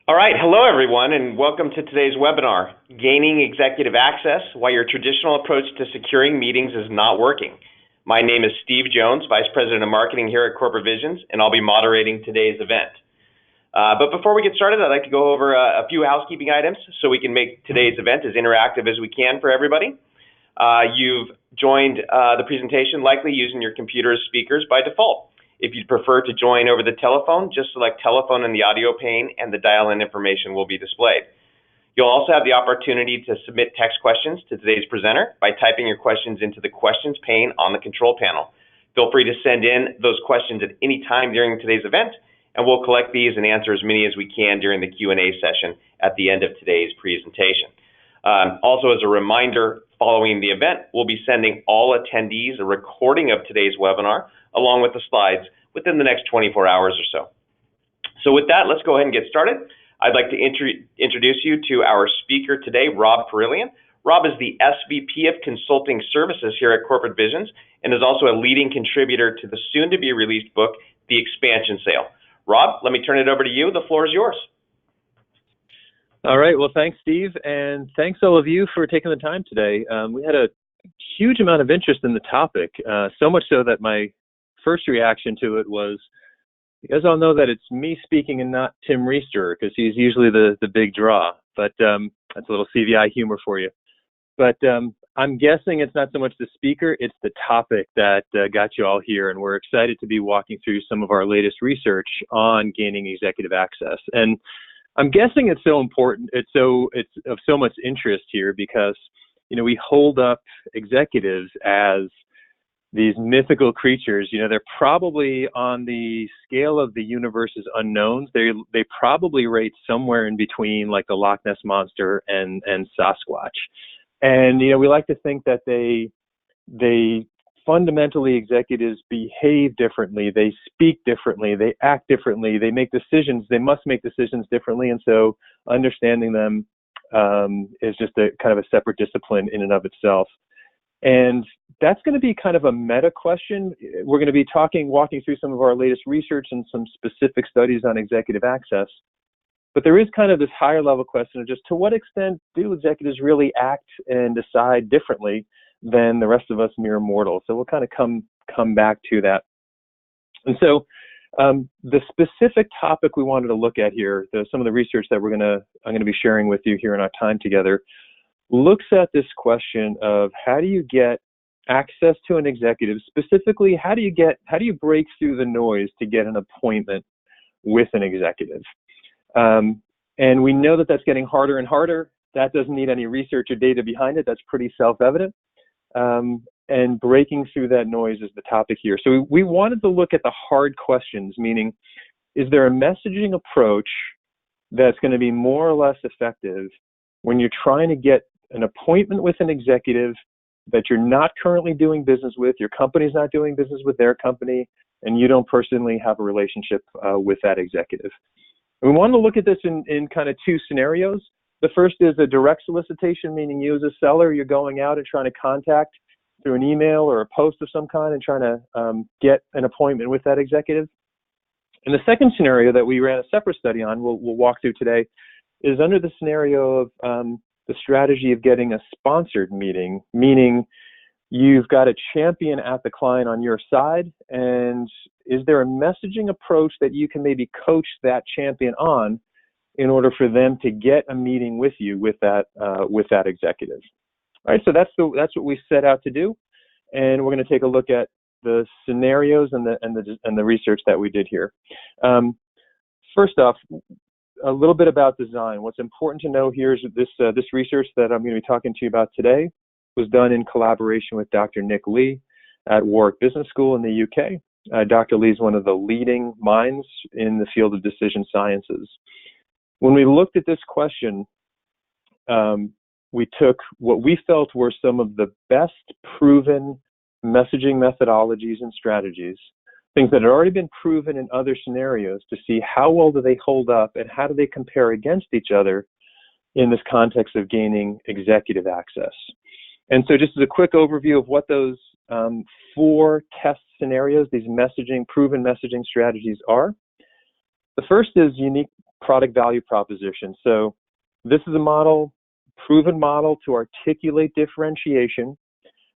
All right, hello everyone, and welcome to today's webinar, Gaining Executive Access, Why Your Traditional Approach to Securing Meetings is Not Working. My name is Steve Jones, Vice President of Marketing here at Corporate Visions, and I'll be moderating today's event. But before we get started, I'd like to go over a few housekeeping items so we can make today's event as interactive as we can for everybody. You've joined the presentation likely using your computer as speakers by default. If you'd prefer to join over the telephone, just select telephone in the audio pane and the dial-in information will be displayed. You'll also have the opportunity to submit text questions to today's presenter by typing your questions into the questions pane on the control panel. Feel free to send in those questions at any time during today's event, and we'll collect these and answer as many as we can during the Q&A session at the end of today's presentation. Also, as a reminder, following the event, we'll be sending all attendees a recording of today's webinar along with the slides within the next 24 hours or so. So with that, let's go ahead and get started. I'd like to introduce you to our speaker today, Rob Perillian. Rob is the SVP of Consulting Services here at Corporate Visions and is also a leading contributor to the soon-to-be-released book, The Expansion Sale. Rob, let me turn it over to you. The floor is yours. All right. Well, thanks, Steve, and thanks all of you for taking the time today. We had a huge amount of interest in the topic, so much so that my first reaction to it was, you guys all know that it's me speaking and not Tim Reister, because he's usually the big draw, but that's a little CVI humor for you. But I'm guessing it's not so much the speaker, it's the topic that got you all here, and we're excited to be walking through some of our latest research on gaining executive access. And I'm guessing it's so important, it's of so much interest here because, you know, we hold up executives as these mythical creatures. You know, they're probably on the scale of the universe's unknowns. They probably rate somewhere in between like the Loch Ness Monster and Sasquatch. And, you know, we like to think that they fundamentally, executives behave differently, they speak differently, they act differently, they make decisions, they must make decisions differently, and so understanding them is just a kind of a separate discipline in and of itself. And that's going to be kind of a meta question. We're going to be walking through some of our latest research and some specific studies on executive access. But there is kind of this higher level question of just to what extent do executives really act and decide differently than the rest of us mere mortals? So we'll kind of come back to that. And so the specific topic we wanted to look at here, some of the research that I'm going to be sharing with you here in our time together, looks at this question of how do you get access to an executive? Specifically, how do you break through the noise to get an appointment with an executive? And we know that that's getting harder and harder. That doesn't need any research or data behind it. That's pretty self-evident. And breaking through that noise is the topic here. So we wanted to look at the hard questions, meaning, is there a messaging approach that's going to be more or less effective when you're trying to get an appointment with an executive that you're not currently doing business with, your company's not doing business with their company, and you don't personally have a relationship with that executive? And we want to look at this in kind of two scenarios. The first is a direct solicitation, meaning you as a seller, you're going out and trying to contact through an email or a post of some kind and trying to get an appointment with that executive. And the second scenario that we ran a separate study on, we'll walk through today, is under the scenario of the strategy of getting a sponsored meeting, meaning you've got a champion at the client on your side, and is there a messaging approach that you can maybe coach that champion on in order for them to get a meeting with you with that executive? All right, so that's what we set out to do, and we're going to take a look at the scenarios and the research that we did here. First off, a little bit about design. What's important to know here is that this research that I'm going to be talking to you about today was done in collaboration with Dr. Nick Lee at Warwick Business School in the UK. Dr. Lee is one of the leading minds in the field of decision sciences. When we looked at this question, we took what we felt were some of the best proven messaging methodologies and strategies, things that had already been proven in other scenarios, to see how well do they hold up and how do they compare against each other in this context of gaining executive access. And so just as a quick overview of what those 4 test scenarios, these proven messaging strategies are. The first is unique product value proposition. So this is a model, proven model to articulate differentiation.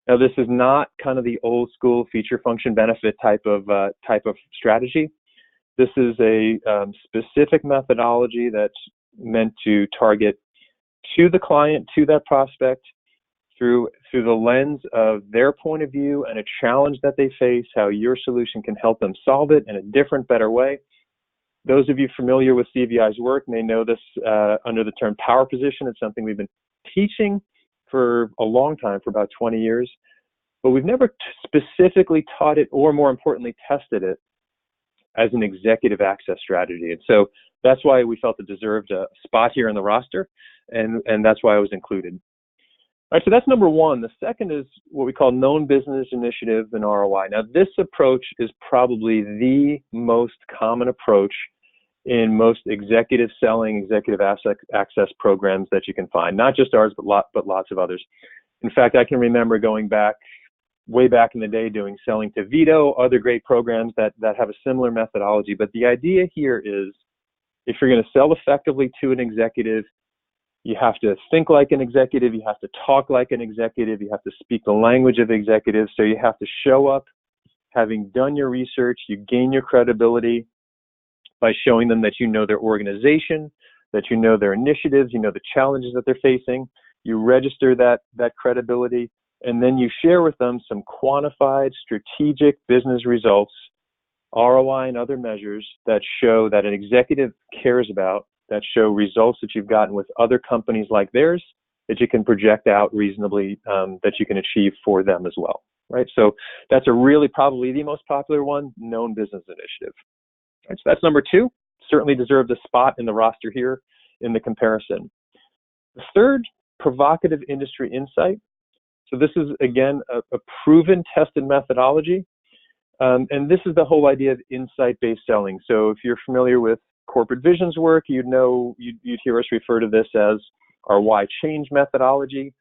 Now, this is not kind of the old school feature function benefit type of strategy. This is a specific methodology that's meant to target to the client, to that prospect, through the lens of their point of view and a challenge that they face, how your solution can help them solve it in a different, better way. Those of you familiar with CVI's work may know this under the term power position. It's something we've been teaching for a long time, for about 20 years, but we've never specifically taught it, or more importantly, tested it as an executive access strategy. And so that's why we felt it deserved a spot here in the roster, and that's why it was included. All right, so that's number one. The second is what we call known business initiative and ROI. Now, this approach is probably the most common approach in most executive selling, executive access programs that you can find, not just ours, but lots of others. In fact, I can remember going back, way back in the day, doing selling to Vito, other great programs that have a similar methodology. But the idea here is, if you're going to sell effectively to an executive, you have to think like an executive, you have to talk like an executive, you have to speak the language of executives. So you have to show up having done your research. You gain your credibility by showing them that you know their organization, that you know their initiatives, you know the challenges that they're facing. You register that credibility, and then you share with them some quantified strategic business results, ROI and other measures that show that an executive cares about, that show results that you've gotten with other companies like theirs, that you can project out reasonably, that you can achieve for them as well, right? So that's a really probably the most popular one, known business initiative. Right, so that's number two, certainly deserves a spot in the roster here in the comparison. The third, provocative industry insight. So this is, again, a proven, tested methodology. And this is the whole idea of insight-based selling. So if you're familiar with corporate visions work, you'd hear us refer to this as our why change methodology,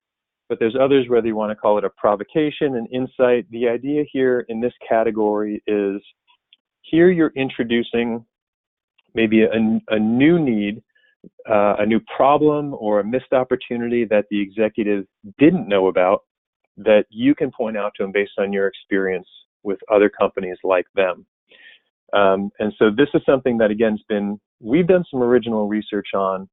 but there's others, whether you want to call it a provocation, an insight. The idea here in this category is, here you're introducing maybe a new need, a new problem, or a missed opportunity that the executive didn't know about, that you can point out to them based on your experience with other companies like them. And so this is something that, again, we've done some original research on,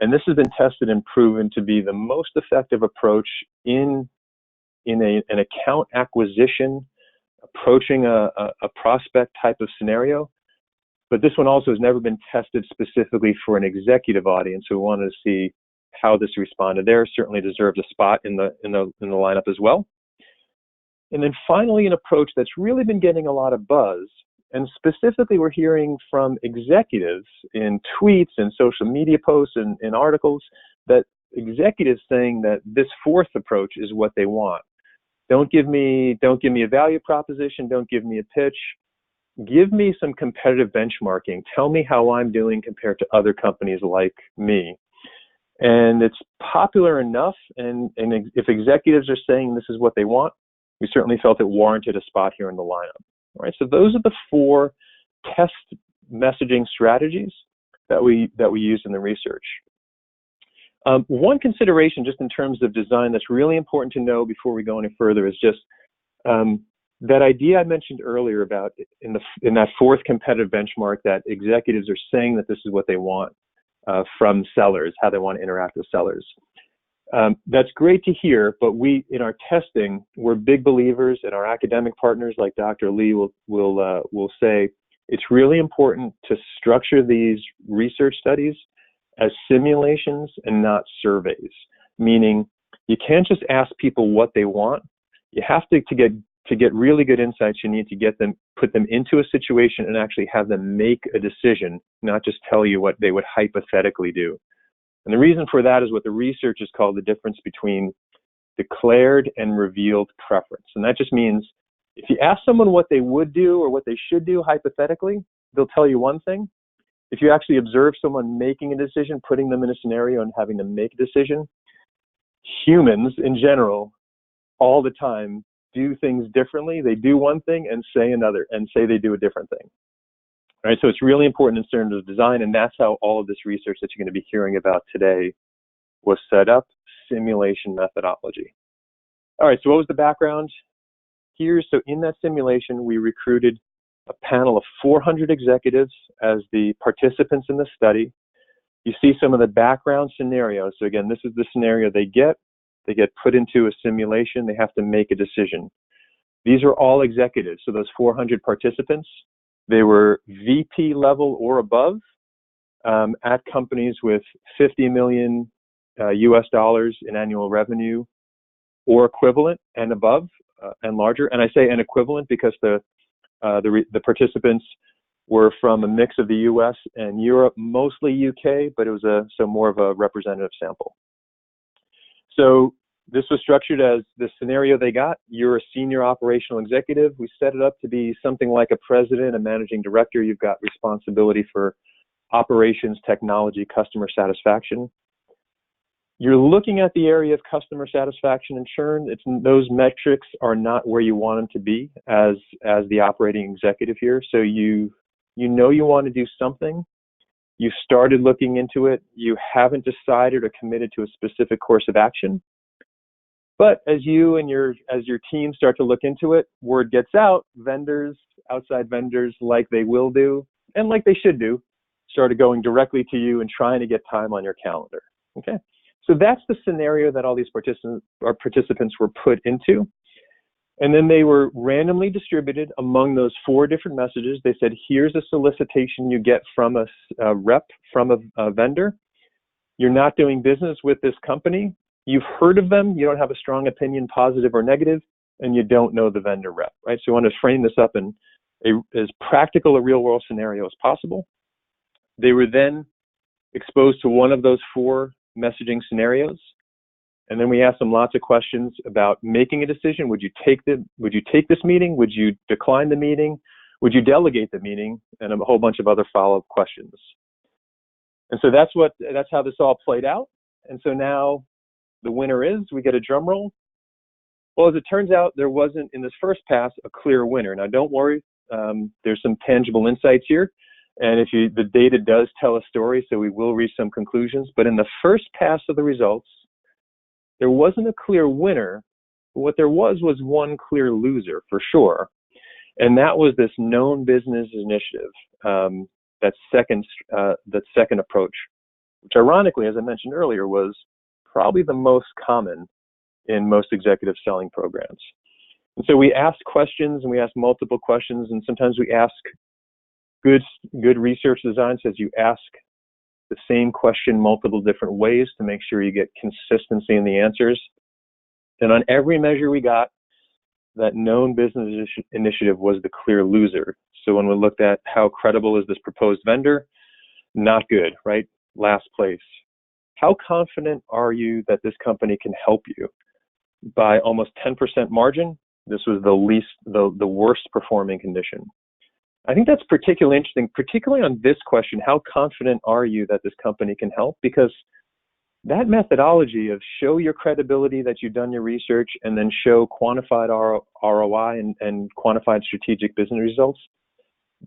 and this has been tested and proven to be the most effective approach in an account acquisition, approaching a prospect type of scenario. But this one also has never been tested specifically for an executive audience, so we wanted to see how this responded there. Certainly deserves a spot in the lineup as well. And then finally, an approach that's really been getting a lot of buzz, and specifically we're hearing from executives in tweets and social media posts and in articles, that executives saying that this fourth approach is what they want. Don't give me a value proposition, don't give me a pitch. Give me some competitive benchmarking. Tell me how I'm doing compared to other companies like me. And it's popular enough, and if executives are saying this is what they want, we certainly felt it warranted a spot here in the lineup. All right, so those are the four test messaging strategies that we used in the research. One consideration, just in terms of design, that's really important to know before we go any further, is just that idea I mentioned earlier about in that fourth competitive benchmark, that executives are saying that this is what they want from sellers, how they want to interact with sellers. That's great to hear, but in our testing, we're big believers, and our academic partners like Dr. Lee will say it's really important to structure these research studies as simulations and not surveys. Meaning, you can't just ask people what they want. You have to get really good insights. You need to put them into a situation and actually have them make a decision, not just tell you what they would hypothetically do. And the reason for that is what the research is called the difference between declared and revealed preference. And that just means if you ask someone what they would do or what they should do hypothetically, they'll tell you one thing. If you actually observe someone making a decision, putting them in a scenario and having them make a decision, humans in general, all the time, do things differently. They do one thing and say another, and say they do a different thing. All right, so it's really important in terms of design, and that's how all of this research that you're going to be hearing about today was set up, simulation methodology. All right, so what was the background here? So in that simulation, we recruited a panel of 400 executives as the participants in the study. You see some of the background scenarios. So again, this is the scenario they get put into a simulation, they have to make a decision. These are all executives. So those 400 participants, they were VP level or above at companies with 50 million US dollars in annual revenue or equivalent and above and larger. And I say an equivalent because the participants were from a mix of the US and Europe, mostly UK, but it was so more of a representative sample. So this was structured as the scenario they got. You're a senior operational executive. We set it up to be something like a president, a managing director. You've got responsibility for operations, technology, customer satisfaction. You're looking at the area of customer satisfaction and churn. Those metrics are not where you want them to be as the operating executive here. So you know you want to do something. You started looking into it. You haven't decided or committed to a specific course of action. But as you and your team start to look into it, word gets out. Vendors, outside vendors, like they will do and like they should do, started going directly to you and trying to get time on your calendar. Okay, so that's the scenario that all these participants were put into. And then they were randomly distributed among those 4 different messages. They said, here's a solicitation you get from a rep, from a vendor. You're not doing business with this company. You've heard of them. You don't have a strong opinion, positive or negative, and you don't know the vendor rep, right? So we want to frame this up in as practical a real-world scenario as possible. They were then exposed to one of those 4 messaging scenarios. And then we asked them lots of questions about making a decision. Would you take this meeting? Would you decline the meeting? Would you delegate the meeting? And a whole bunch of other follow-up questions. And so that's how this all played out. And so now the winner is, we get a drum roll. Well, as it turns out, there wasn't in this first pass a clear winner. Now don't worry, there's some tangible insights here. And the data does tell a story, so we will reach some conclusions. But in the first pass of the results, there wasn't a clear winner. What there was one clear loser for sure. And that was this known business initiative, that second approach, which ironically, as I mentioned earlier, was probably the most common in most executive selling programs. And so we asked questions, and we asked multiple questions, and sometimes we ask good research design says you ask the same question multiple different ways to make sure you get consistency in the answers. And on every measure we got, that known business initiative was the clear loser. So when we looked at how credible is this proposed vendor, not good, right? Last place. How confident are you that this company can help you? By almost 10% margin, this was the worst performing condition. I think that's particularly interesting, particularly on this question, how confident are you that this company can help? Because that methodology of show your credibility that you've done your research and then show quantified ROI and quantified strategic business results,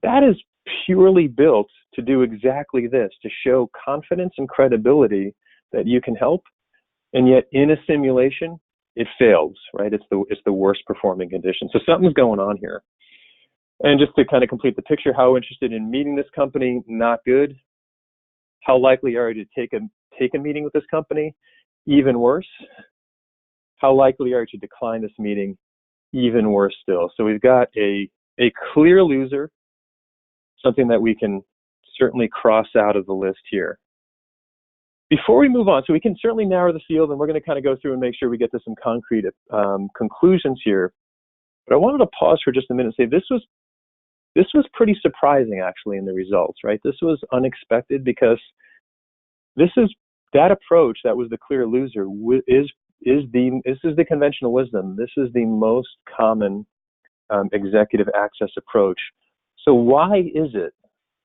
that is purely built to do exactly this, to show confidence and credibility that you can help. And yet in a simulation, it fails, right? It's the worst performing condition. So something's going on here. And just to kind of complete the picture, how interested in meeting this company? Not good. How likely are you to take a meeting with this company? Even worse. How likely are you to decline this meeting? Even worse still. So we've got a clear loser, something that we can certainly cross out of the list here. Before we move on, so we can certainly narrow the field, and we're going to kind of go through and make sure we get to some concrete conclusions here. But I wanted to pause for just a minute and say this was pretty surprising actually in the results, right? This was unexpected because this is that approach that was the clear loser is the conventional wisdom. This is the most common executive access approach. So why is it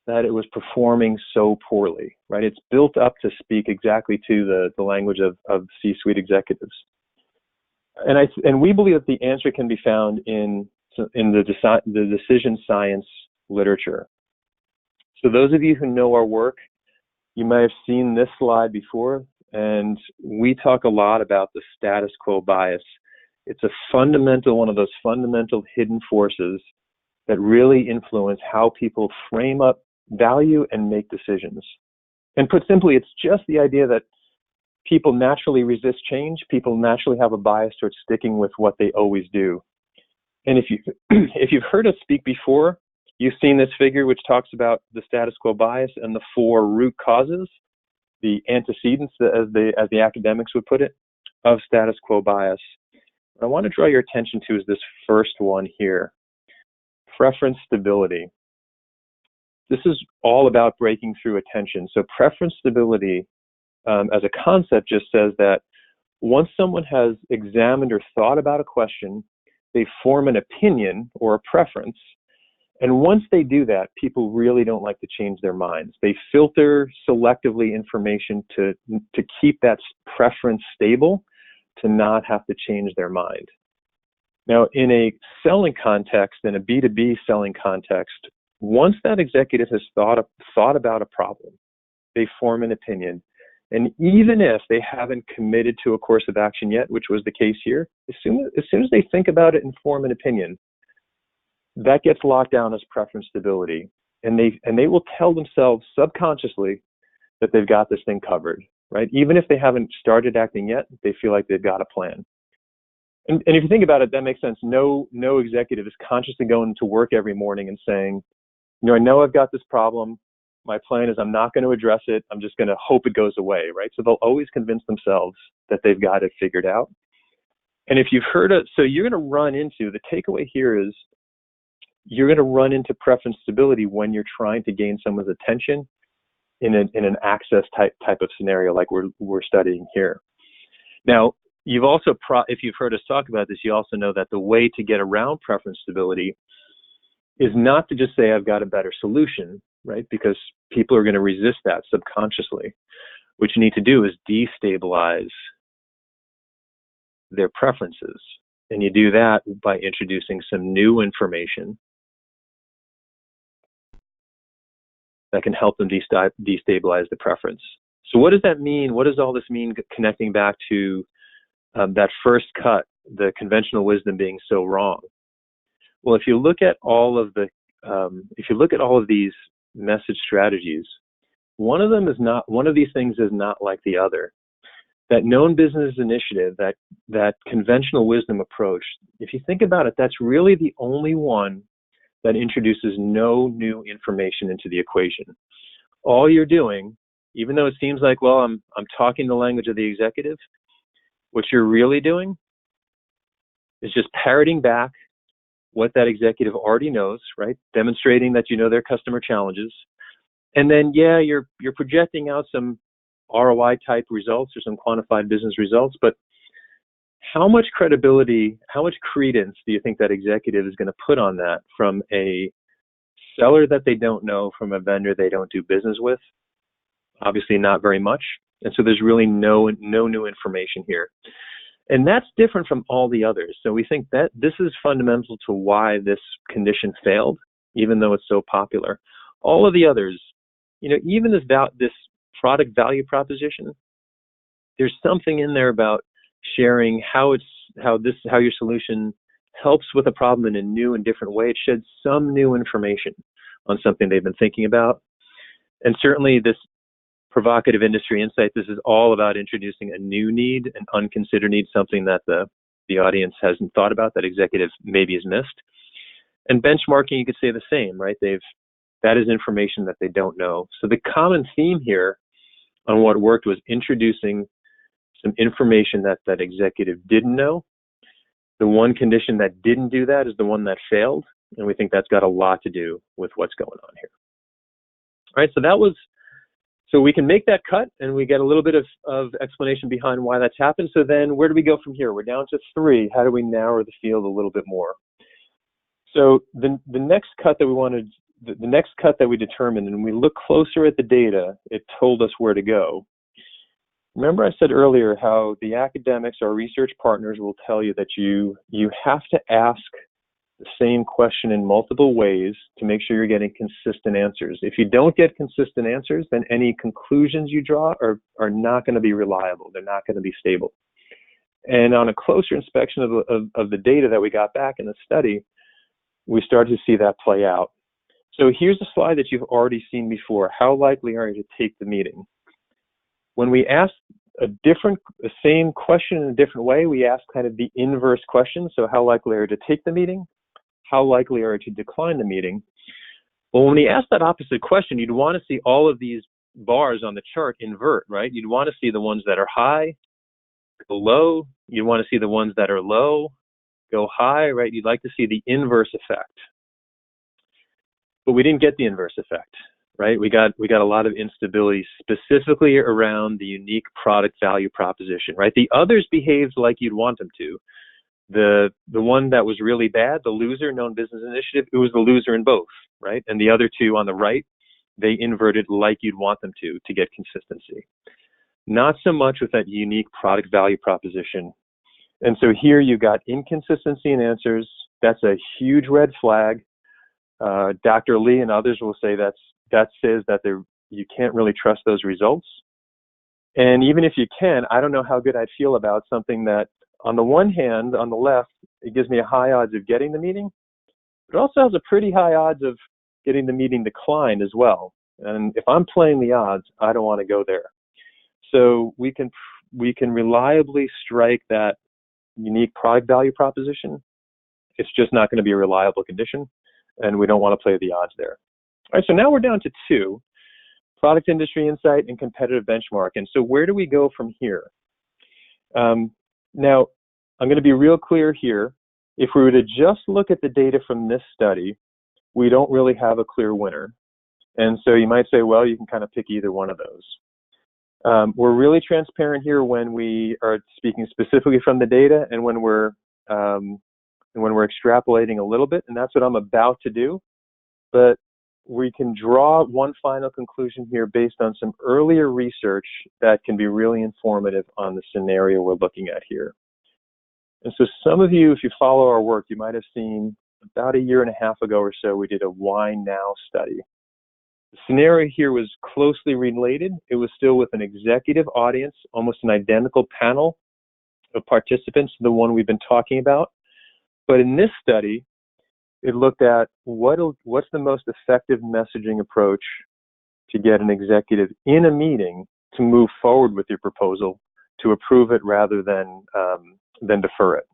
that it was performing so poorly, right? It's built up to speak exactly to the language of C-suite executives. And we believe that the answer can be found in the decision science literature. So those of you who know our work, you might have seen this slide before, and we talk a lot about the status quo bias. It's one of those fundamental hidden forces that really influence how people frame up value and make decisions. And put simply, it's just the idea that people naturally resist change. People naturally have a bias towards sticking with what they always do. And if you've heard us speak before, you've seen this figure which talks about the status quo bias and the 4 root causes, the antecedents, as the academics would put it, of status quo bias. What I want to draw your attention to is this first one here, preference stability. This is all about breaking through attention. So preference stability as a concept just says that once someone has examined or thought about a question, they form an opinion or a preference. And once they do that, people really don't like to change their minds. They filter selectively information to keep that preference stable, to not have to change their mind. Now, in a selling context, in a B2B selling context, once that executive has thought about a problem, they form an opinion. And even if they haven't committed to a course of action yet, which was the case here, as soon as they think about it and form an opinion, that gets locked down as preference stability. And they will tell themselves subconsciously that they've got this thing covered, right? Even if they haven't started acting yet, they feel like they've got a plan. And if you think about it, that makes sense. No executive is consciously going to work every morning and saying, I know I've got this problem. My plan is I'm not going to address it. I'm just going to hope it goes away, right? So they'll always convince themselves that they've got it figured out. And if you've heard it, so you're going to run into, the takeaway here is you're going to run into preference stability when you're trying to gain someone's attention in an access type of scenario like we're studying here. Now, you've also, if you've heard us talk about this, you also know that the way to get around preference stability is not to just say I've got a better solution, right? Because people are going to resist that subconsciously. What you need to do is destabilize their preferences. And you do that by introducing some new information that can help them destabilize the preference. So what does that mean? What does all this mean connecting back to that first cut, the conventional wisdom being so wrong? Well, if you look at all of these message strategies, one of these things is not like the other. That known business initiative, that conventional wisdom approach, if you think about it, that's really the only one that introduces no new information into the equation. All you're doing, even though it seems like, well, I'm talking the language of the executive, what you're really doing is just parroting back what that executive already knows, right? Demonstrating that you know their customer challenges. And then, you're projecting out some ROI type results or some quantified business results, but how much credibility, how much credence do you think that executive is going to put on that from a seller that they don't know, from a vendor they don't do business with? Obviously not very much. And so there's really no new information here. And that's different from all the others. So we think that this is fundamental to why this condition failed, even though it's so popular. All of the others, even this product value proposition, there's something in there about sharing how your solution helps with a problem in a new and different way. It sheds some new information on something they've been thinking about. And certainly this provocative industry insight, this is all about introducing a new need, an unconsidered need, something that the audience hasn't thought about, that executive maybe has missed. And benchmarking, you could say the same, right? That is information that they don't know. So the common theme here on what worked was introducing some information that executive didn't know. The one condition that didn't do that is the one that failed. And we think that's got a lot to do with what's going on here. All right, so we can make that cut and we get a little bit of explanation behind why that's happened. So then where do we go from here? We're down to 3. How do we narrow the field a little bit more? So the next cut that we determined, and we look closer at the data, it told us where to go. Remember I said earlier how the academics, our research partners, will tell you that you have to ask the same question in multiple ways to make sure you're getting consistent answers. If you don't get consistent answers, then any conclusions you draw are not going to be reliable. They're not going to be stable. And on a closer inspection of the data that we got back in the study, we started to see that play out. So here's a slide that you've already seen before. How likely are you to take the meeting? When we ask the same question in a different way, we ask kind of the inverse question. So how likely are you to take the meeting? How likely are you to decline the meeting? Well, when we ask that opposite question, you'd want to see all of these bars on the chart invert, right? You'd want to see the ones that are high go low. You'd want to see the ones that are low go high, right? You'd like to see the inverse effect. But we didn't get the inverse effect, right? We got a lot of instability specifically around the unique product value proposition, right? The others behaved like you'd want them to. The one that was really bad, the loser, known business initiative, it was the loser in both, right? And the other two on the right, they inverted like you'd want them to get consistency. Not so much with that unique product value proposition. And so here you got inconsistency in answers. That's a huge red flag. Dr. Lee and others will say that says that you can't really trust those results. And even if you can, I don't know how good I'd feel about something that, on the one hand, on the left, it gives me a high odds of getting the meeting, but it also has a pretty high odds of getting the meeting declined as well. And if I'm playing the odds, I don't want to go there. So we can reliably strike that unique product value proposition. It's just not going to be a reliable condition, and we don't want to play the odds there. All right, so now we're down to two: product industry insight and competitive benchmark. And so where do we go from here? Now, I'm going to be real clear here. If we were to just look at the data from this study, we don't really have a clear winner. And so you might say, well, you can kind of pick either one of those. We're really transparent here when we are speaking specifically from the data and when we're extrapolating a little bit, and that's what I'm about to do. But we can draw one final conclusion here based on some earlier research that can be really informative on the scenario we're looking at here. And so some of you, if you follow our work, you might have seen about 1.5 years ago or so, we did a Why Now study. The scenario here was closely related. It was still with an executive audience, almost an identical panel of participants to the one we've been talking about. But in this study, it looked at what's the most effective messaging approach to get an executive in a meeting to move forward with your proposal, to approve it rather than defer it.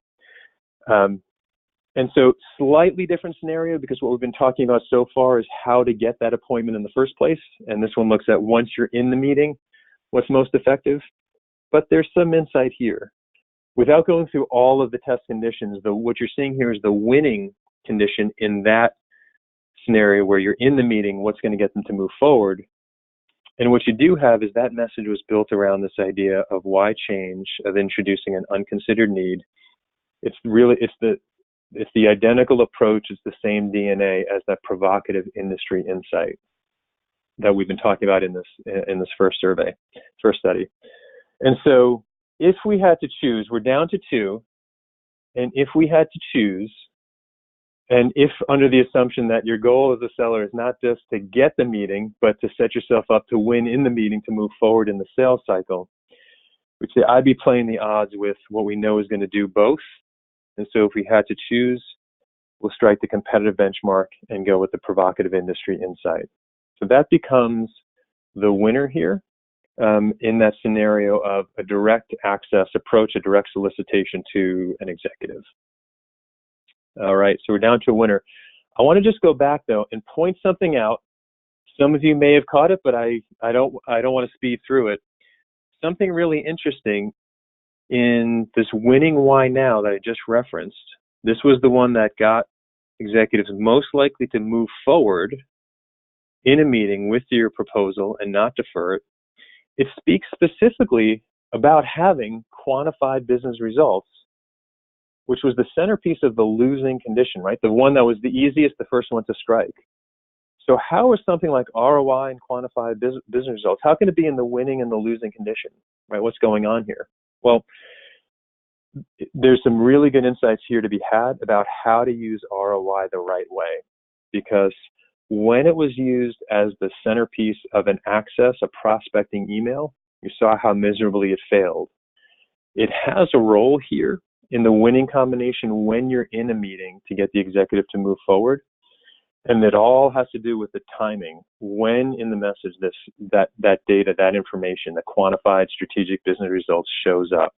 And so slightly different scenario, because what we've been talking about so far is how to get that appointment in the first place. And this one looks at once you're in the meeting, what's most effective. But there's some insight here. Without going through all of the test conditions, what you're seeing here is the winning condition in that scenario where you're in the meeting, what's going to get them to move forward. And what you do have is that message was built around this idea of why change, of introducing an unconsidered need. It's the identical approach, it's the same DNA as that provocative industry insight that we've been talking about in this first study. And so if we had to choose, we're down to two, and if we had to choose, and if under the assumption that your goal as a seller is not just to get the meeting, but to set yourself up to win in the meeting, to move forward in the sales cycle, which I'd be playing the odds with what we know is going to do both. And so if we had to choose, we'll strike the competitive benchmark and go with the provocative industry insight. So that becomes the winner here in that scenario of a direct access approach, a direct solicitation to an executive. All right, so we're down to a winner. I want to just go back though and point something out. Some of you may have caught it, but I don't want to speed through it. Something really interesting in this winning Why Now that I just referenced. This was the one that got executives most likely to move forward in a meeting with your proposal and not defer it. It speaks specifically about having quantified business results, which was the centerpiece of the losing condition, right? The one that was the easiest, the first one to strike. So how is something like ROI and quantified business results, how can it be in the winning and the losing condition, right? What's going on here? Well, there's some really good insights here to be had about how to use ROI the right way, because when it was used as the centerpiece of an access, a prospecting email, you saw how miserably it failed. It has a role here in the winning combination when you're in a meeting to get the executive to move forward. And it all has to do with the timing. When in the message that data, that information, the quantified strategic business results shows up.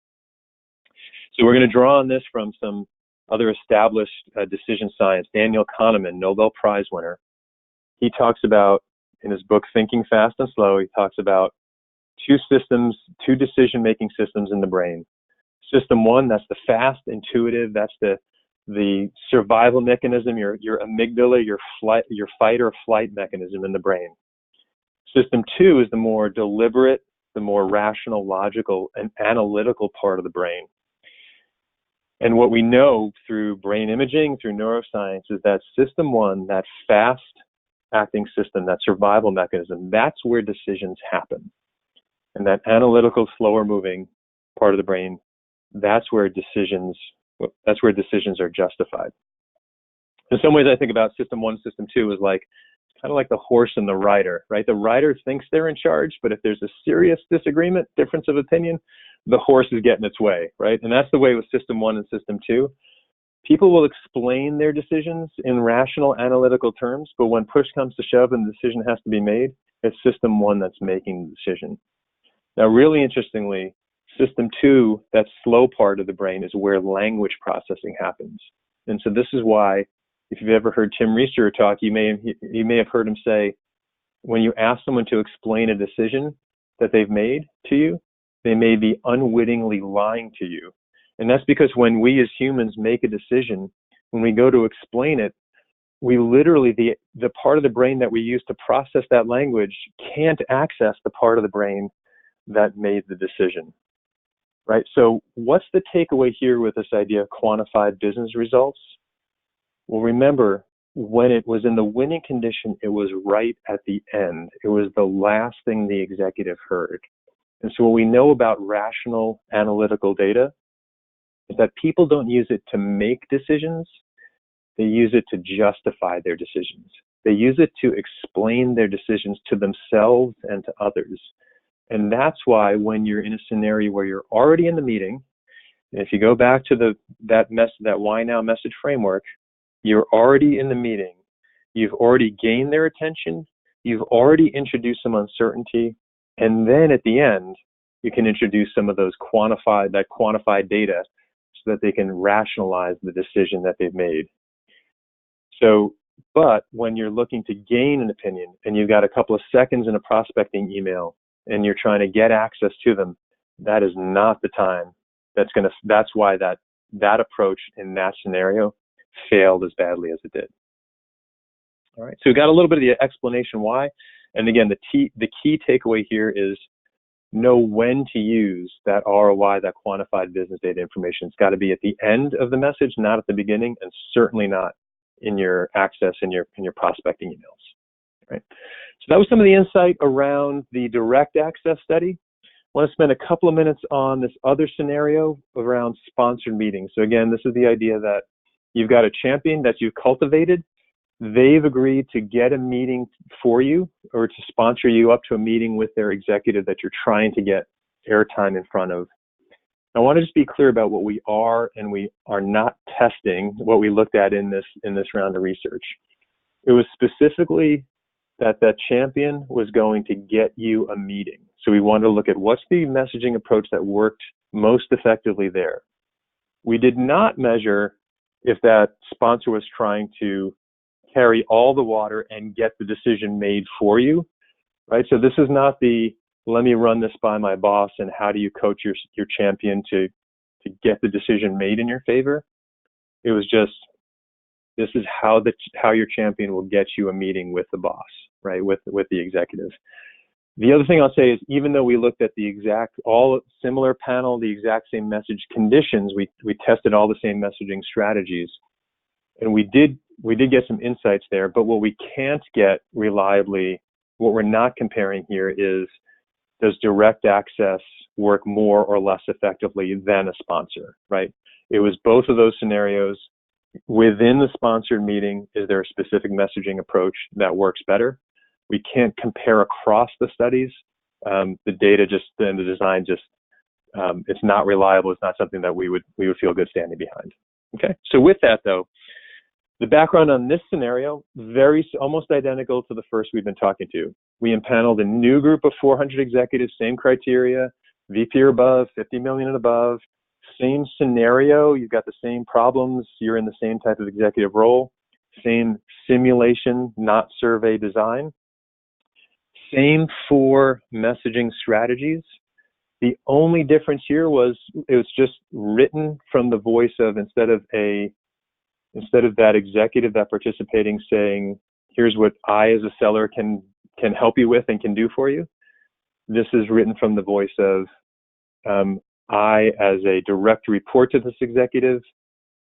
So we're going to draw on this from some other established decision science. Daniel Kahneman, Nobel Prize winner, he talks about, in his book, Thinking Fast and Slow, he talks about two decision-making systems in the brain. System one, that's the fast, intuitive, that's the survival mechanism, your amygdala, your fight or flight mechanism in the brain. System two is the more deliberate, the more rational, logical, and analytical part of the brain. And what we know through brain imaging, through neuroscience, is that system one, that fast acting system, that survival mechanism, that's where decisions happen. And that analytical, slower moving part of the brain, that's where decisions are justified. In some ways, I think about system one, system two is like, kind of like the horse and the rider, right? The rider thinks they're in charge, but if there's a serious disagreement, difference of opinion, the horse is getting its way, right? And that's the way with system one and system two. People will explain their decisions in rational, analytical terms, but when push comes to shove and the decision has to be made, it's system one that's making the decision. Now, really interestingly, system two, that slow part of the brain, is where language processing happens. And so this is why, if you've ever heard Tim Reeser talk, you may have heard him say, when you ask someone to explain a decision that they've made to you, they may be unwittingly lying to you. And that's because when we as humans make a decision, when we go to explain it, we literally, the part of the brain that we use to process that language can't access the part of the brain that made the decision, right? So what's the takeaway here with this idea of quantified business results? Well, remember, when it was in the winning condition, it was right at the end. It was the last thing the executive heard. And so what we know about rational analytical data is that people don't use it to make decisions. They use it to justify their decisions. They use it to explain their decisions to themselves and to others. And that's why when you're in a scenario where you're already in the meeting, and if you go back to that why now message framework, you're already in the meeting. You've already gained their attention. You've already introduced some uncertainty. And then at the end, you can introduce some of those quantified data so that they can rationalize the decision that they've made. So, but when you're looking to gain an opinion and you've got a couple of seconds in a prospecting email and you're trying to get access to them, that is not the time. That's why that approach in that scenario failed as badly as it did. All right, so we got a little bit of the explanation why. And again, the key takeaway here is know when to use that ROI, that quantified business data information. It's got to be at the end of the message, not at the beginning, and certainly not in your access in your prospecting emails. Right. So that was some of the insight around the direct access study. I want to spend a couple of minutes on this other scenario around sponsored meetings. So again, this is the idea that you've got a champion that you've cultivated. They've agreed to get a meeting for you or to sponsor you up to a meeting with their executive that you're trying to get airtime in front of. I want to just be clear about what we are and we are not testing, what we looked at in this round of research. It was specifically that champion was going to get you a meeting. So we wanted to look at what's the messaging approach that worked most effectively there. We did not measure if that sponsor was trying to carry all the water and get the decision made for you, right? So this is not let me run this by my boss and how do you coach your champion to get the decision made in your favor. It was just, this is how your champion will get you a meeting with the boss, right? With the executive. The other thing I'll say is, even though we looked at all similar panel, the exact same message conditions, we tested all the same messaging strategies, and we did get some insights there. But what we can't get reliably, what we're not comparing here is does direct access work more or less effectively than a sponsor, right? It was both of those scenarios. Within the sponsored meeting, is there a specific messaging approach that works better? We can't compare across the studies. The data and the design it's not reliable. It's not something that we would feel good standing behind. Okay. So with that though, the background on this scenario, almost identical to the first we've been talking to. We impaneled a new group of 400 executives, same criteria, VP or above, 50 million and above, same scenario. You've got the same problems. You're in the same type of executive role, same simulation, not survey design, same 4 messaging strategies. The only difference here was it was just written from the voice of, instead of that executive that participating saying, here's what I as a seller can help you with and can do for you. This is written from the voice of, I as a direct report to this executive,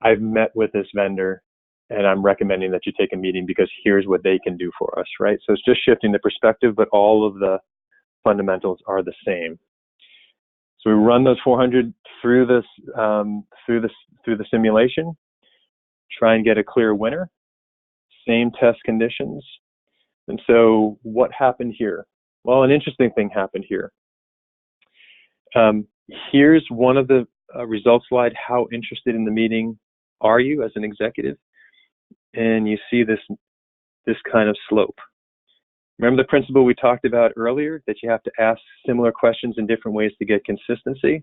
I've met with this vendor and I'm recommending that you take a meeting because here's what they can do for us, right? So it's just shifting the perspective, but all of the fundamentals are the same. So we run those 400 through the simulation, try and get a clear winner, same test conditions. And so what happened here? Well, an interesting thing happened here. Here's one of the results slide. How interested in the meeting are you as an executive? And you see this kind of slope. Remember the principle we talked about earlier, that you have to ask similar questions in different ways to get consistency?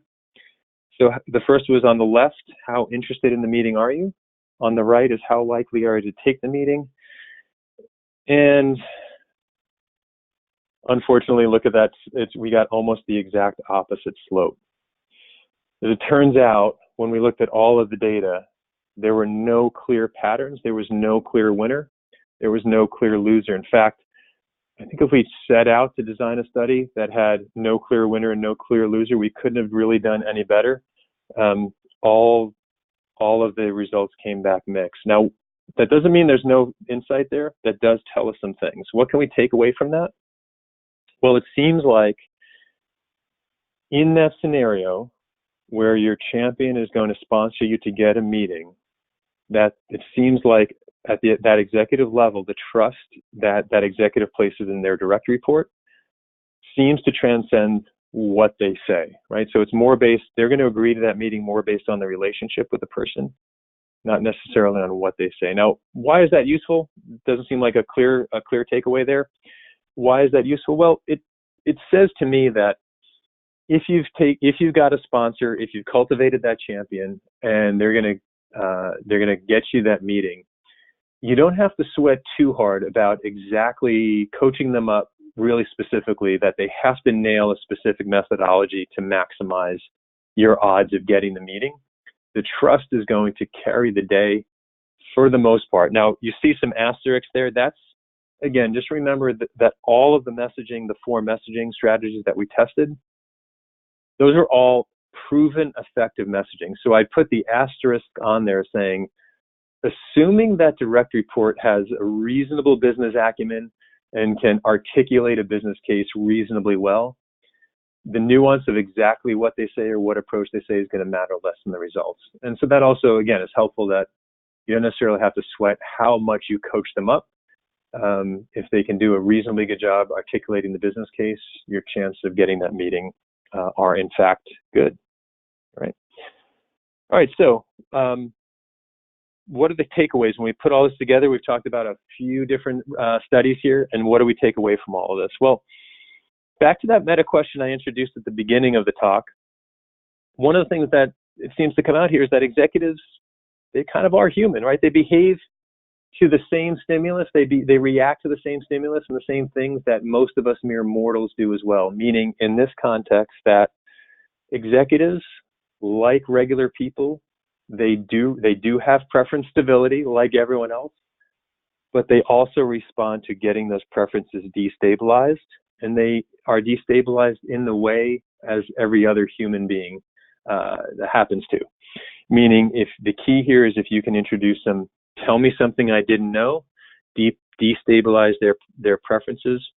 So the first was on the left, how interested in the meeting are you? On the right is how likely are you to take the meeting? And unfortunately, look at that, we got almost the exact opposite slope. As it turns out, when we looked at all of the data, there were no clear patterns, there was no clear winner, there was no clear loser. In fact, I think if we set out to design a study that had no clear winner and no clear loser, we couldn't have really done any better. All of the results came back mixed. Now, that doesn't mean there's no insight there. That does tell us some things. What can we take away from that? Well, it seems like in that scenario where your champion is going to sponsor you to get a meeting, that it seems like at that executive level, the trust that executive places in their direct report seems to transcend what they say, right? So it's more based, they're going to agree to that meeting more based on the relationship with the person, not necessarily on what they say. Now, why is that useful? Doesn't seem like a clear takeaway there. Why is that useful? Well, it says to me that if you've got a sponsor, if you've cultivated that champion, and they're going to get you that meeting, you don't have to sweat too hard about exactly coaching them up really specifically that they have to nail a specific methodology to maximize your odds of getting the meeting. The trust is going to carry the day for the most part. Now, you see some asterisks there. That's, again, just remember that all of the messaging, the 4 messaging strategies that we tested, those are all proven effective messaging. So I put the asterisk on there saying, assuming that direct report has a reasonable business acumen and can articulate a business case reasonably well, the nuance of exactly what they say or what approach they say is going to matter less than the results. And so that also, again, is helpful that you don't necessarily have to sweat how much you coach them up. If they can do a reasonably good job articulating the business case, your chance of getting that meeting are in fact good, right? All right, so what are the takeaways? When we put all this together, we've talked about a few different studies here, and what do we take away from all of this? Well, back to that meta question I introduced at the beginning of the talk, one of the things that it seems to come out here is that executives, they kind of are human, right? They behave to the same stimulus, they react to the same stimulus and the same things that most of us mere mortals do as well, meaning in this context that executives, like regular people, they do have preference stability like everyone else, but they also respond to getting those preferences destabilized, and they are destabilized in the way as every other human being that happens to. Meaning, if the key here is if you can introduce them, tell me something I didn't know, destabilize their preferences,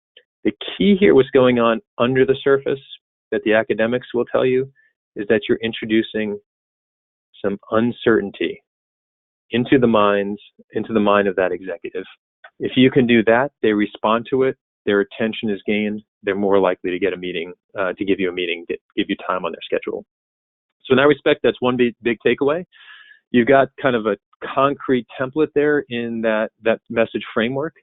The key here, what's going on under the surface that the academics will tell you, is that you're introducing some uncertainty into the mind of that executive. If you can do that, they respond to it, their attention is gained, they're more likely to get a meeting, to give you a meeting, give you time on their schedule. So in that respect, that's one big takeaway. You've got kind of a concrete template there in that message framework,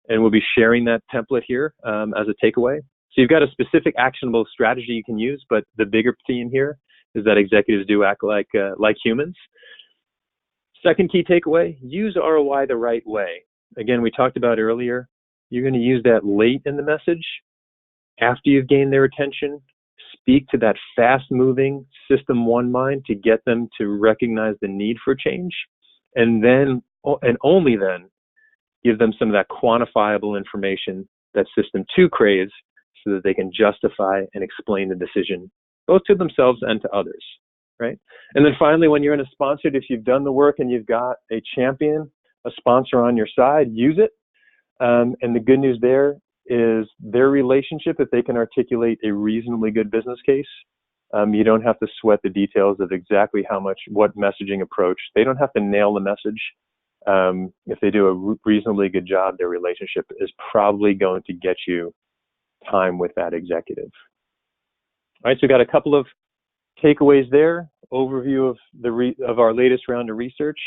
and we'll be sharing that template here as a takeaway. So you've got a specific actionable strategy you can use, but the bigger theme here is that executives do act like humans. Second key takeaway, use ROI the right way. Again, we talked about earlier, you're going to use that late in the message after you've gained their attention. Speak to that fast-moving System 1 mind to get them to recognize the need for change, and then, and only then, give them some of that quantifiable information that System 2 craves so that they can justify and explain the decision, both to themselves and to others, right? And then finally, when you're in a sponsored, if you've done the work and you've got a champion, a sponsor on your side, use it. And the good news there is their relationship, if they can articulate a reasonably good business case, you don't have to sweat the details of exactly how much, what messaging approach. They don't have to nail the message. If they do a reasonably good job, their relationship is probably going to get you time with that executive. All right, so we've got a couple of takeaways there, overview of our latest round of research.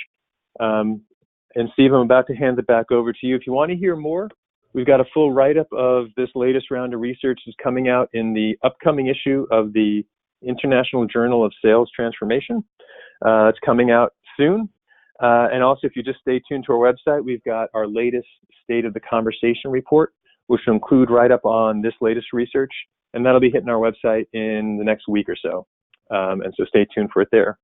And Steve, I'm about to hand it back over to you. If you want to hear more, we've got a full write-up of this latest round of research is coming out in the upcoming issue of the International Journal of Sales Transformation. It's coming out soon. And also, if you just stay tuned to our website, we've got our latest State of the Conversation report, which will include write-up on this latest research, and that'll be hitting our website in the next week or so. And so stay tuned for it there.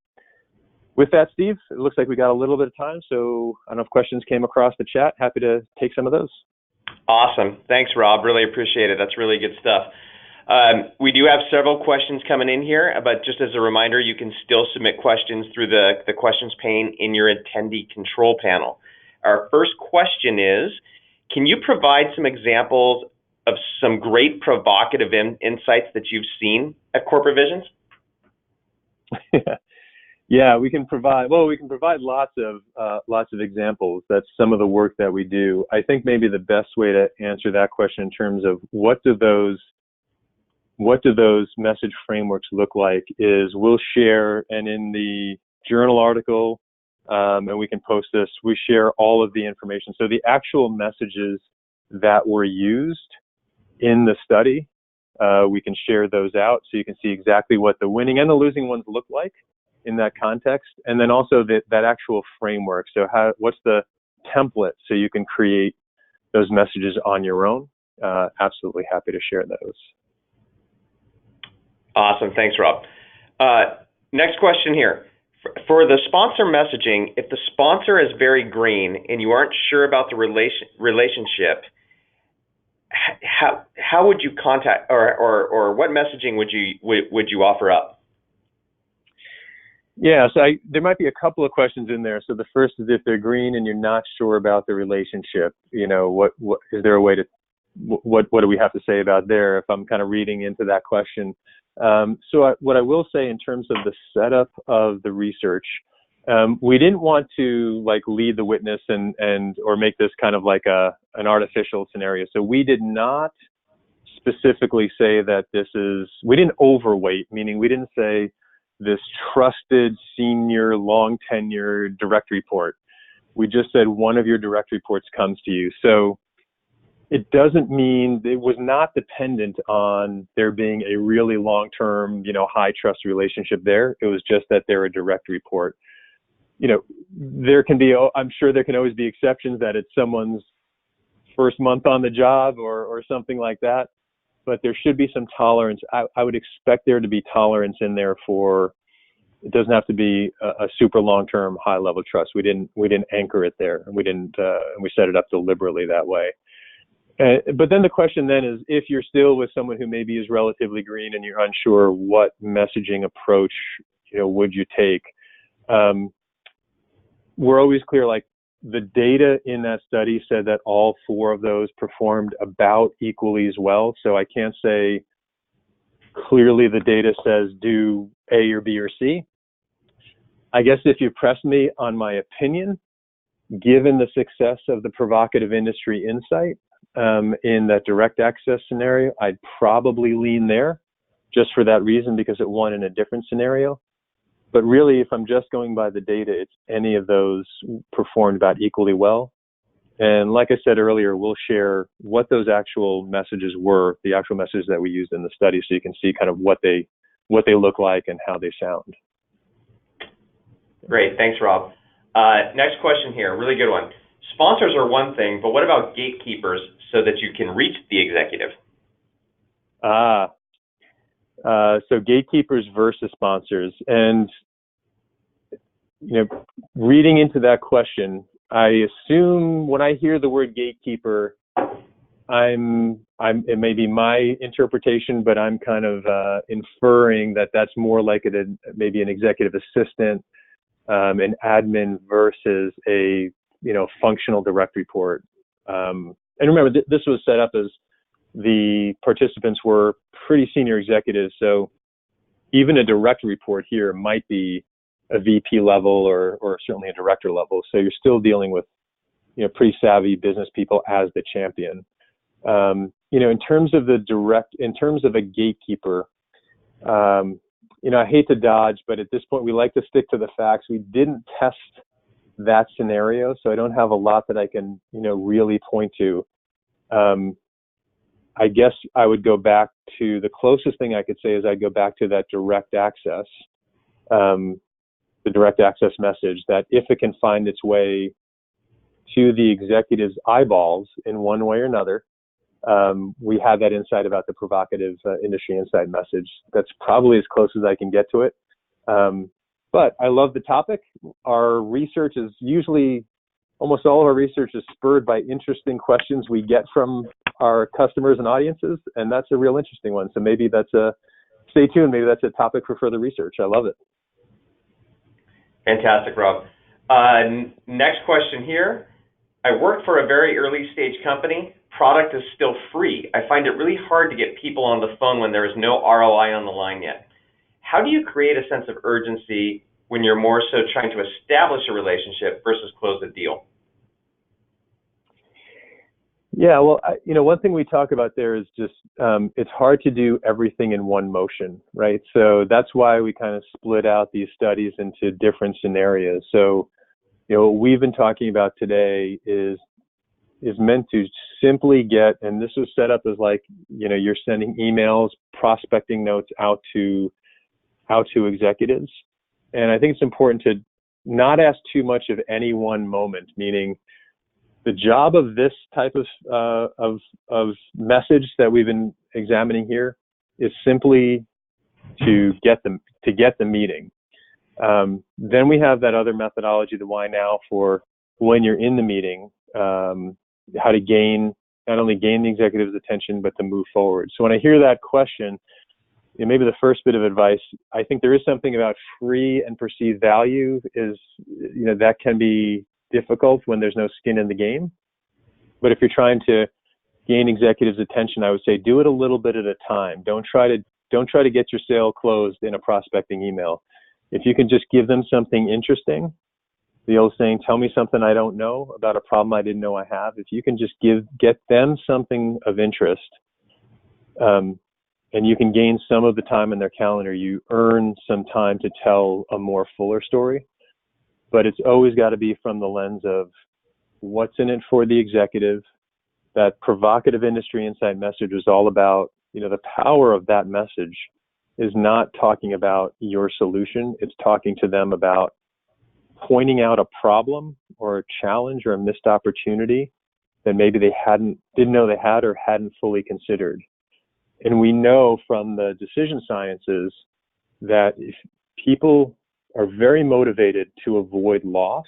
With that, Steve, it looks like we got a little bit of time, so I don't know if questions came across the chat. Happy to take some of those. Awesome. Thanks, Rob. Really appreciate it. That's really good stuff. We do have several questions coming in here, but just as a reminder, you can still submit questions through the questions pane in your attendee control panel. Our first question is, can you provide some examples of some great provocative insights that you've seen at Corporate Visions? Yeah, we can provide lots of examples. That's some of the work that we do. I think maybe the best way to answer that question in terms of what do those message frameworks look like is we'll share, and in the journal article, and we can post this, we share all of the information. So the actual messages that were used in the study, we can share those out so you can see exactly what the winning and the losing ones look like in that context, and then also that actual framework. So what's the template so you can create those messages on your own? Absolutely happy to share those. Awesome. Thanks, Rob. Next question here. For the sponsor messaging, if the sponsor is very green and you aren't sure about the relationship, how would you contact or what messaging would you offer up? Yeah, so there might be a couple of questions in there. So the first is if they're green and you're not sure about the relationship, what is there a way to, what do we have to say about there if I'm kind of reading into that question? What I will say in terms of the setup of the research, we didn't want to lead the witness or make this kind of like an artificial scenario. So we did not specifically say that we didn't overweight, meaning we didn't say this trusted senior long tenured direct report. We just said one of your direct reports comes to you. So it doesn't mean, it was not dependent on there being a really long-term, high trust relationship there. It was just that they're a direct report. There can be, I'm sure there can always be exceptions that it's someone's first month on the job or something like that, but there should be some tolerance. I would expect there to be tolerance in there for, it doesn't have to be a super long-term high level trust. We didn't anchor it there, and we set it up deliberately that way. But then the question then is, if you're still with someone who maybe is relatively green and you're unsure what messaging approach, would you take? We're always clear, the data in that study said that all 4 of those performed about equally as well. So I can't say clearly the data says do A or B or C. I guess if you press me on my opinion, given the success of the provocative industry insight in that direct access scenario, I'd probably lean there just for that reason, because it won in a different scenario. But really, if I'm just going by the data, it's any of those performed about equally well. And like I said earlier, we'll share what those actual messages were, the actual messages that we used in the study, so you can see kind of what they look like and how they sound. Great, thanks, Rob. Next question here, really good one. Sponsors are one thing, but what about gatekeepers so that you can reach the executive? So gatekeepers versus sponsors. And, reading into that question, I assume when I hear the word gatekeeper, it may be my interpretation, but I'm kind of inferring that that's more like maybe an executive assistant, an admin versus a functional direct report. And remember, this was set up as the participants were pretty senior executives, so even a direct report here might be a VP level or certainly a director level. So you're still dealing with pretty savvy business people as the champion. In terms of a gatekeeper, I hate to dodge, but at this point we like to stick to the facts. We didn't test that scenario, so I don't have a lot that I can really point to. I guess I would go back to the closest thing I could say is I'd go back to that direct access, the direct access message, that if it can find its way to the executive's eyeballs in one way or another, we have that insight about the provocative industry insight message. That's probably as close as I can get to it. But I love the topic. Our research is usually, almost all of our research is spurred by interesting questions we get from our customers and audiences, and that's a real interesting one. So maybe stay tuned, maybe that's a topic for further research. I love it. Fantastic, Rob. Next question here. I work for a very early stage company. Product is still free. I find it really hard to get people on the phone when there is no ROI on the line yet. How do you create a sense of urgency when you're more so trying to establish a relationship versus close a deal? Yeah, well, one thing we talk about there is just it's hard to do everything in one motion, right? So that's why we kind of split out these studies into different scenarios. So, what we've been talking about today is meant to simply get, and this was set up as like, you're sending emails, prospecting notes out to executives. And I think it's important to not ask too much of any one moment, meaning the job of this type of message that we've been examining here is simply to get the meeting. Then we have that other methodology, the why now, for when you're in the meeting, how to not only gain the executive's attention, but to move forward. So when I hear that question, maybe the first bit of advice, I think there is something about free and perceived value is, that can be difficult when there's no skin in the game. But if you're trying to gain executives' attention, I would say do it a little bit at a time. Don't try to get your sale closed in a prospecting email. If you can just give them something interesting, the old saying, tell me something I don't know about a problem I didn't know I have. If you can just get them something of interest, and you can gain some of the time in their calendar, you earn some time to tell a more fuller story. But it's always got to be from the lens of what's in it for the executive. That provocative industry insight message is all about, the power of that message is not talking about your solution. It's talking to them about pointing out a problem or a challenge or a missed opportunity that maybe they didn't know they had or hadn't fully considered. And we know from the decision sciences that if people are very motivated to avoid loss,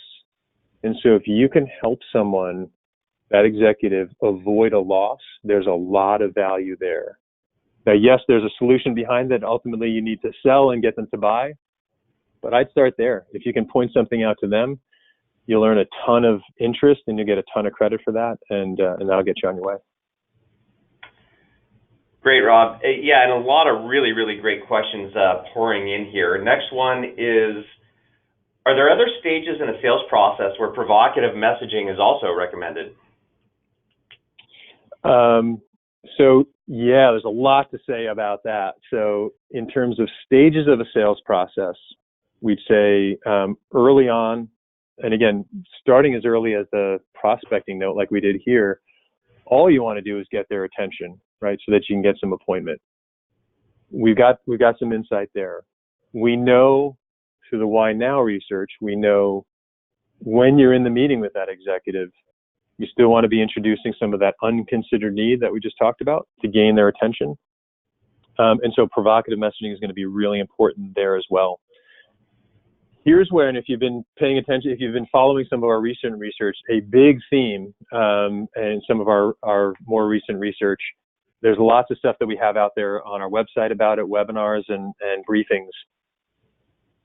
and so if you can help someone, that executive, avoid a loss, there's a lot of value there. Now, yes, there's a solution behind that. Ultimately, you need to sell and get them to buy, but I'd start there. If you can point something out to them, You'll earn a ton of interest and you'll get a ton of credit for that, and that'll get you on your way. Great, Rob. Yeah, and a lot of really, really great questions pouring in here. Next one is, are there other stages in a sales process where provocative messaging is also recommended? So yeah, there's a lot to say about that. So in terms of stages of a sales process, we'd say early on, and again, starting as early as the prospecting note like we did here, all you want to do is get their attention, right, so that you can get some appointment. We've got some insight there. We know through the why now research, we know when you're in the meeting with that executive, you still want to be introducing some of that unconsidered need that we just talked about to gain their attention. And so provocative messaging is going to be really important there as well. Here's where, and if you've been paying attention, if you've been following some of our recent research, a big theme and some of our more recent research, there's lots of stuff that we have out there on our website about it, webinars and briefings.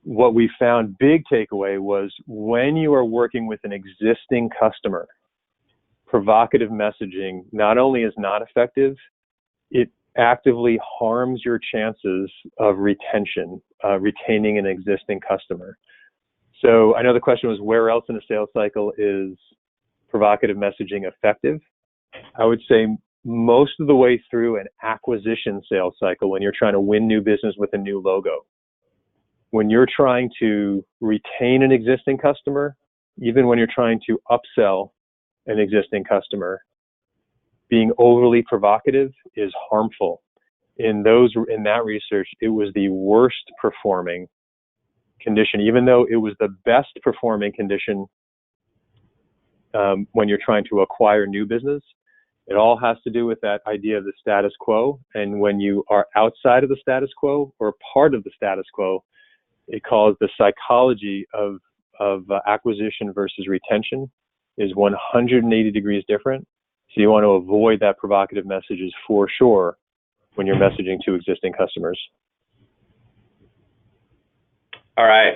What we found, big takeaway, was when you are working with an existing customer, provocative messaging not only is not effective, it actively harms your chances of retention, retaining an existing customer. So I know the question was, where else in the sales cycle is provocative messaging effective? I would say most of the way through an acquisition sales cycle, when you're trying to win new business with a new logo. When you're trying to retain an existing customer, even when you're trying to upsell an existing customer, being overly provocative is harmful. In that research, it was the worst performing condition, even though it was the best performing condition when you're trying to acquire new business. It all has to do with that idea of the status quo. And when you are outside of the status quo or part of the status quo, it calls the psychology of acquisition versus retention is 180 degrees different. So you want to avoid that provocative messages for sure when you're messaging to existing customers. All right.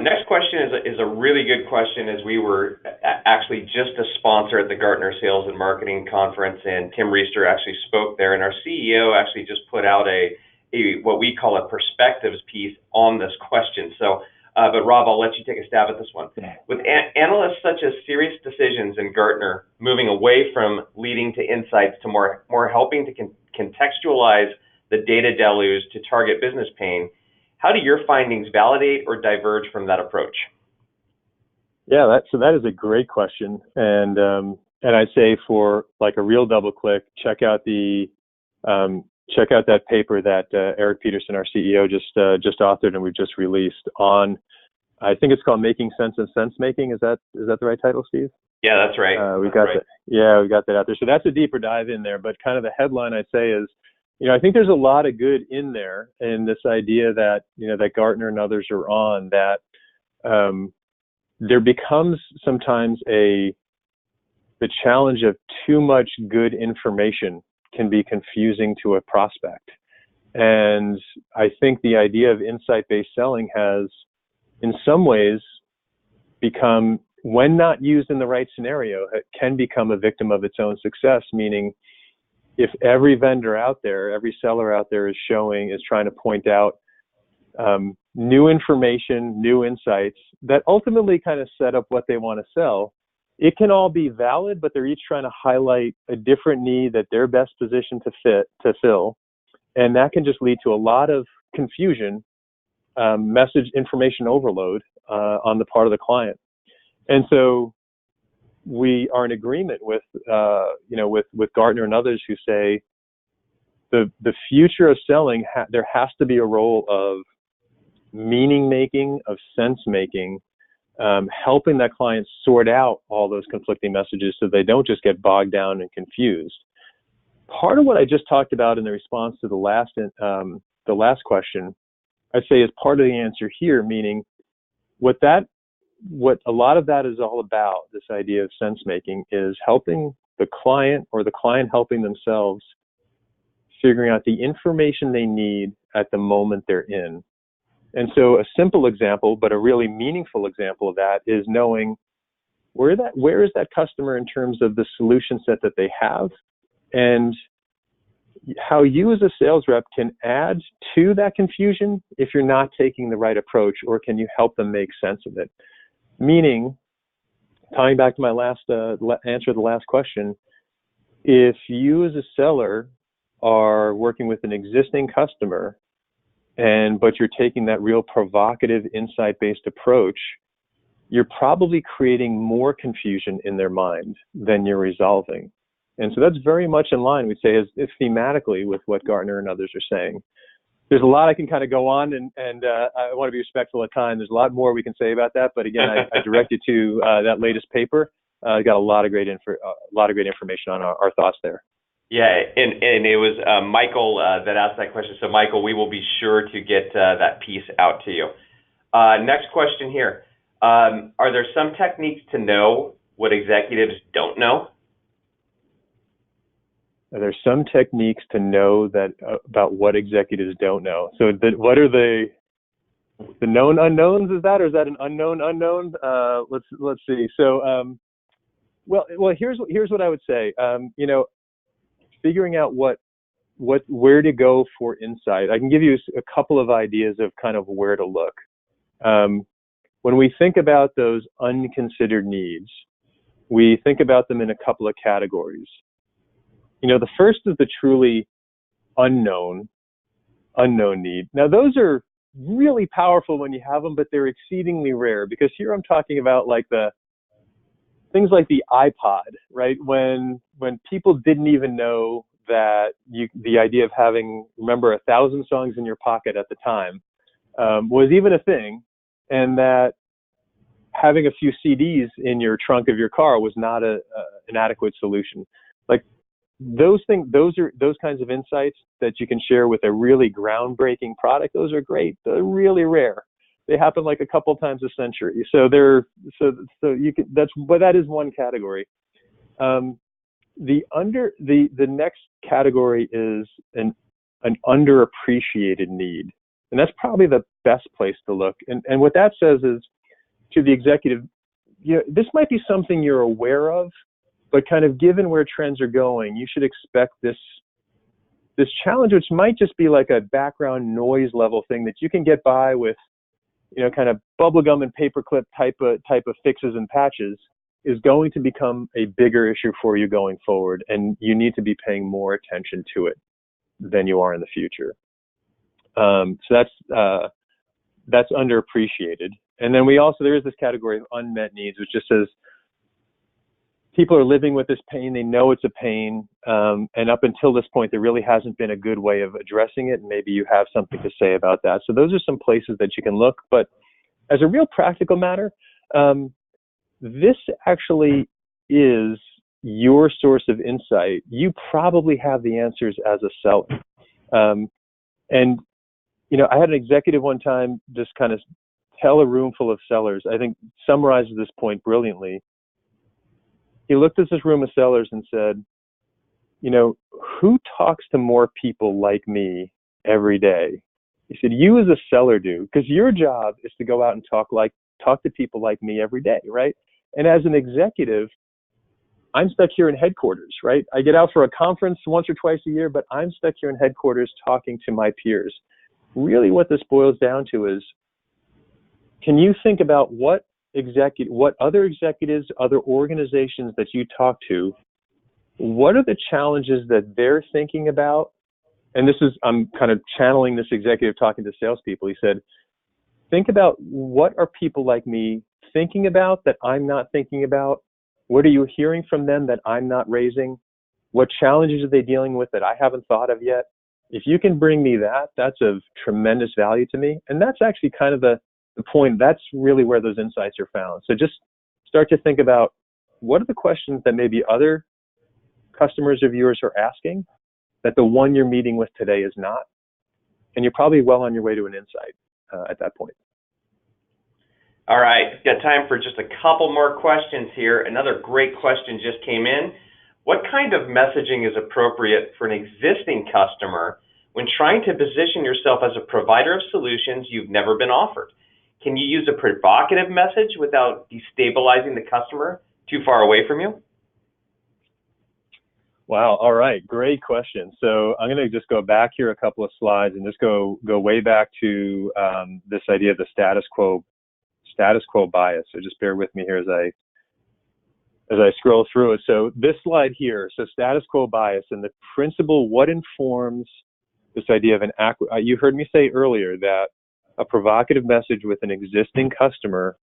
Next question is a really good question, as we were actually just a sponsor at the Gartner Sales and Marketing Conference, and Tim Reister actually spoke there, and our CEO actually just put out a what we call a perspectives piece on this question. So, but Rob, I'll let you take a stab at this one. With analysts such as Serious Decisions and Gartner moving away from leading to insights to more helping to contextualize the data deluge to target business pain, how do your findings validate or diverge from that approach? Yeah, that is a great question, and I'd say for like a real double click, check out that paper that Eric Peterson, our CEO, just authored and we've just released on. I think it's called Making Sense of Sense Making. Is that the right title, Steve? Yeah, that's right. We got that out there. So that's a deeper dive in there. But kind of the headline I'd say is, I think there's a lot of good in there, and this idea that that Gartner and others are on, that there becomes sometimes the challenge of too much good information can be confusing to a prospect. And I think the idea of insight-based selling has, in some ways, become, when not used in the right scenario, it can become a victim of its own success, meaning if every vendor out there, every seller out there is trying to point out new information, new insights that ultimately kind of set up what they want to sell, it can all be valid, but they're each trying to highlight a different need that they're best positioned to fill. And that can just lead to a lot of confusion, message information overload on the part of the client. And so we are in agreement with Gartner and others who say the future of selling, there has to be a role of meaning making, of sense making, helping that client sort out all those conflicting messages so they don't just get bogged down and confused. Part of what I just talked about in the response to the last question, I'd say is part of the answer here, meaning what a lot of that is all about, this idea of sense making, is helping the client or the client helping themselves figuring out the information they need at the moment they're in. And so a simple example, but a really meaningful example of that, is knowing where is that customer in terms of the solution set that they have, and how you as a sales rep can add to that confusion if you're not taking the right approach, or can you help them make sense of it? Meaning, tying back to my last answer to the last question, if you as a seller are working with an existing customer, but you're taking that real provocative, insight-based approach, you're probably creating more confusion in their mind than you're resolving. And so that's very much in line, we'd say, as thematically with what Gartner and others are saying. There's a lot I can kind of go on, and I want to be respectful of time. There's a lot more we can say about that, but again, I direct you to that latest paper. Got a lot of great information on our thoughts there. Yeah, and it was Michael that asked that question. So Michael, we will be sure to get that piece out to you. Next question here. Are there some techniques to know what executives don't know? Are there some techniques to know that about what executives don't know? So what are the known unknowns? Is that, or is that an unknown unknown? Let's see. So well, here's what I would say. Figuring out where to go for insight. I can give you a couple of ideas of kind of where to look. When we think about those unconsidered needs, we think about them in a couple of categories. The first is the truly unknown need. Now, those are really powerful when you have them, but they're exceedingly rare, because here I'm talking about like the things like the iPod, right? When people didn't even know that the idea of having, remember, 1,000 songs in your pocket at the time was even a thing, and that having a few CDs in your trunk of your car was not an adequate solution. Like, those kinds of insights that you can share with a really groundbreaking product, those are great. They're really rare. They happen like a couple times a century. So that is one category. The next category is an underappreciated need. And that's probably the best place to look. And what that says is, to the executive, this might be something you're aware of, but kind of given where trends are going, you should expect this challenge, which might just be like a background noise level thing that you can get by with, kind of bubblegum and paperclip type of fixes and patches, is going to become a bigger issue for you going forward, and you need to be paying more attention to it than you are in the future. So that's underappreciated. And then there is this category of unmet needs, which just says people are living with this pain. They know it's a pain. And up until this point, there really hasn't been a good way of addressing it. Maybe you have something to say about that. So those are some places that you can look. But as a real practical matter, this actually is your source of insight. You probably have the answers as a seller. And I had an executive one time just kind of tell a room full of sellers, I think summarizes this point brilliantly. He looked at this room of sellers and said, who talks to more people like me every day? He said, you as a seller do, because your job is to go out and talk to people like me every day, right? And as an executive, I'm stuck here in headquarters, right? I get out for a conference once or twice a year, but I'm stuck here in headquarters talking to my peers. Really what this boils down to is, can you think about what other executives, other organizations that you talk to, what are the challenges that they're thinking about? And I'm kind of channeling this executive talking to salespeople. He said, think about, what are people like me thinking about that I'm not thinking about? What are you hearing from them that I'm not raising? What challenges are they dealing with that I haven't thought of yet? If you can bring me that, that's of tremendous value to me. And that's actually kind of the point. That's really where those insights are found. So just start to think about, what are the questions that maybe other customers of yours are asking that the one you're meeting with today is not? And you're probably well on your way to an insight at that point. All right, got time for just a couple more questions here. Another great question just came in. What kind of messaging is appropriate for an existing customer when trying to position yourself as a provider of solutions you've never been offered? Can you use a provocative message without destabilizing the customer too far away from you? Wow. All right. Great question. So I'm going to just go back here a couple of slides and just go way back to this idea of the status quo bias. So just bear with me here as I scroll through it. So this slide here, so status quo bias and the principle, what informs this idea of you heard me say earlier that a provocative message with an existing customer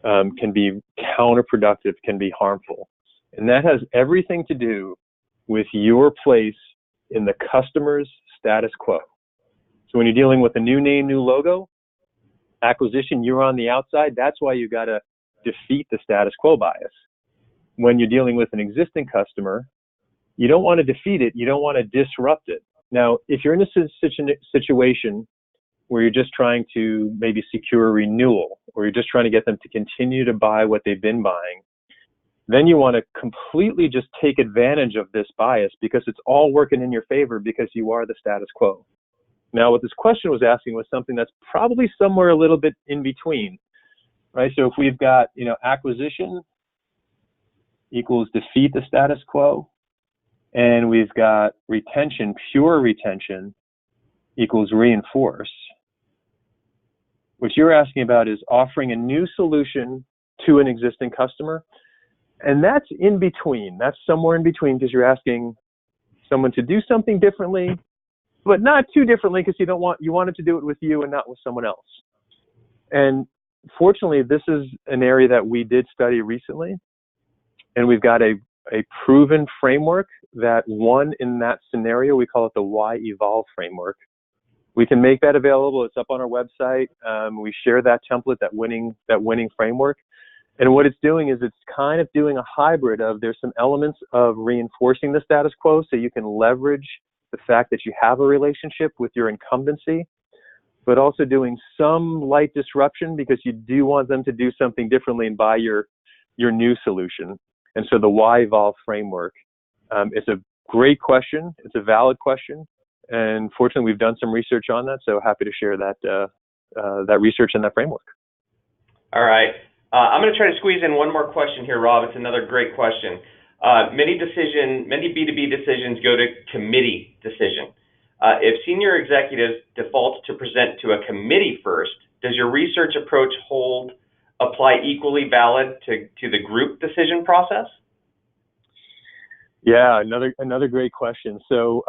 can be counterproductive, can be harmful. And that has everything to do with your place in the customer's status quo. So when you're dealing with a new name, new logo, acquisition, you're on the outside. That's why you got to defeat the status quo bias. When you're dealing with an existing customer, you don't want to defeat it. You don't want to disrupt it. Now, if you're in a situation where you're just trying to maybe secure a renewal, or you're just trying to get them to continue to buy what they've been buying, then you want to completely just take advantage of this bias because it's all working in your favor because you are the status quo. Now, what this question was asking was something that's probably somewhere a little bit in between, right? So if we've got, acquisition equals defeat the status quo, and we've got retention, pure retention equals reinforce. What you're asking about is offering a new solution to an existing customer. And that's in between. That's somewhere in between because you're asking someone to do something differently, but not too differently because you want it to do it with you and not with someone else. And fortunately, this is an area that we did study recently. And we've got a proven framework that won in that scenario. We call it the Why Evolve framework. We can make that available. It's up on our website. We share that template, that winning framework. And what it's doing is it's kind of doing a hybrid of there's some elements of reinforcing the status quo so you can leverage the fact that you have a relationship with your incumbency, but also doing some light disruption because you do want them to do something differently and buy your new solution. And so the Why Evolve framework, it's a great question. It's a valid question. And fortunately, we've done some research on that. So happy to share that research and that framework. All right. I'm going to try to squeeze in one more question here, Rob. It's another great question. Many B2B decisions go to committee decision. If senior executives default to present to a committee first, does your research approach apply equally valid to the group decision process? Yeah, another great question. So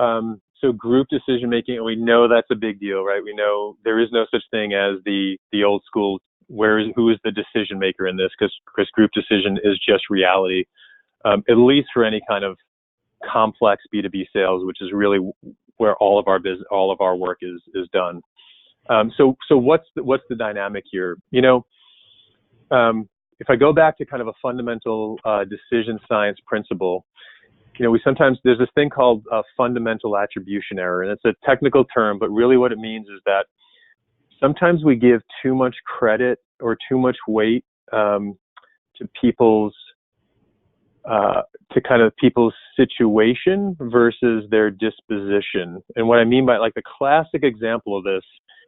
group decision making, we know that's a big deal, right? We know there is no such thing as the old school. Who is the decision maker in this? Because group decision is just reality, at least for any kind of complex B2B sales, which is really where all of our work is done. So what's the dynamic here? If I go back to kind of a fundamental decision science principle, there's this thing called fundamental attribution error, and it's a technical term, but really what it means is that sometimes we give too much credit or too much weight to people's situation versus their disposition. And what I mean by the classic example of this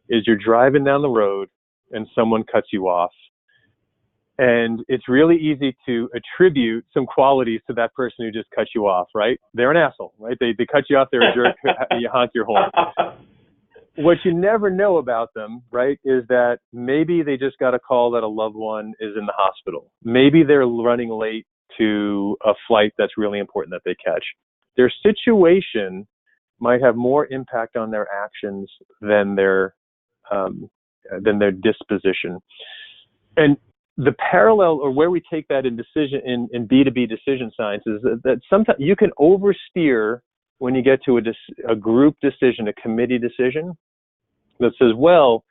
is you're driving down the road and someone cuts you off. And it's really easy to attribute some qualities to that person who just cut you off, right? They're an asshole, right? They cut you off, they're a jerk, you honk your horn. What you never know about them, right, is that maybe they just got a call that a loved one is in the hospital. Maybe they're running late to a flight that's really important that they catch. Their situation might have more impact on their actions than their disposition. And the parallel, or where we take that in in B2B decision science, is that sometimes you can oversteer when you get to a group decision, a committee decision that says, well,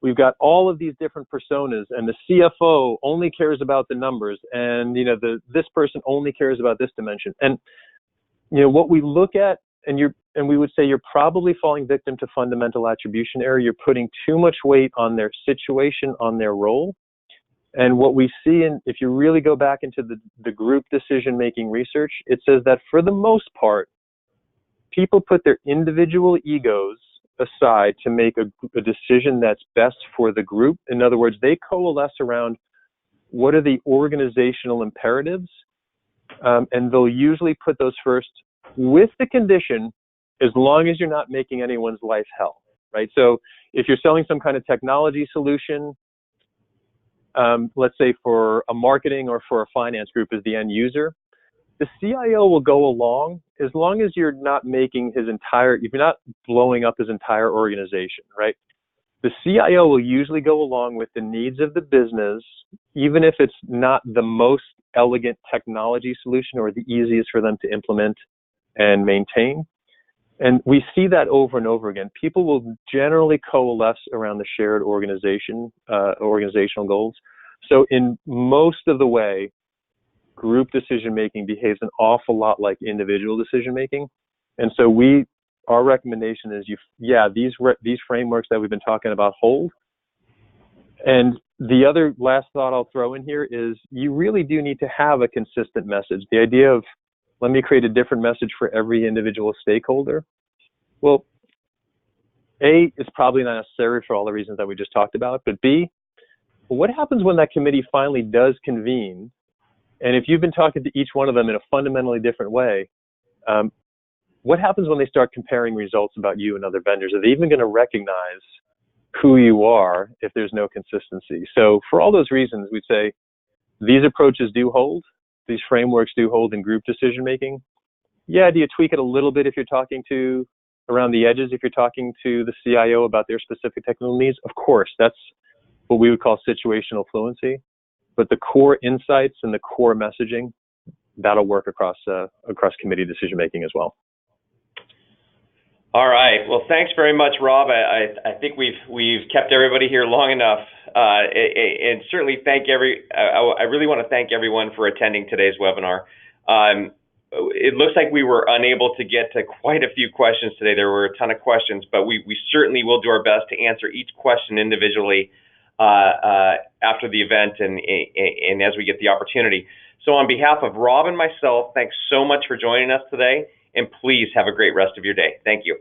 we've got all of these different personas, and the CFO only cares about the numbers, and this person only cares about this dimension. And what we look at, and we would say you're probably falling victim to fundamental attribution error. You're putting too much weight on their situation, on their role. And what we see, if you really go back into the group decision-making research, it says that for the most part, people put their individual egos aside to make a decision that's best for the group. In other words, they coalesce around what are the organizational imperatives and they'll usually put those first with the condition, as long as you're not making anyone's life hell, right? So if you're selling some kind of technology solution, let's say for a marketing or for a finance group as the end user, the CIO will go along as long as you're not making if you're not blowing up his entire organization, right? The CIO will usually go along with the needs of the business, even if it's not the most elegant technology solution or the easiest for them to implement and maintain. And we see that over and over again. People will generally coalesce around the shared organizational goals. So in most of the way, group decision-making behaves an awful lot like individual decision-making. And so our recommendation is these frameworks that we've been talking about hold. And the other last thought I'll throw in here is you really do need to have a consistent message. The idea of, let me create a different message for every individual stakeholder. Well, A, it's probably not necessary for all the reasons that we just talked about, but B, what happens when that committee finally does convene? And if you've been talking to each one of them in a fundamentally different way, what happens when they start comparing results about you and other vendors? Are they even going to recognize who you are if there's no consistency? So for all those reasons, we'd say these approaches do hold. These frameworks do hold in group decision making. Yeah, do you tweak it a little bit if you're talking to around the edges, if you're talking to the CIO about their specific technical needs? Of course, that's what we would call situational fluency. But the core insights and the core messaging, that'll work across committee decision making as well. All right. Well, thanks very much, Rob. I think we've kept everybody here long enough, and certainly I really want to thank everyone for attending today's webinar. It looks like we were unable to get to quite a few questions today. There were a ton of questions, but we certainly will do our best to answer each question individually after the event and as we get the opportunity. So on behalf of Rob and myself, thanks so much for joining us today, and please have a great rest of your day. Thank you.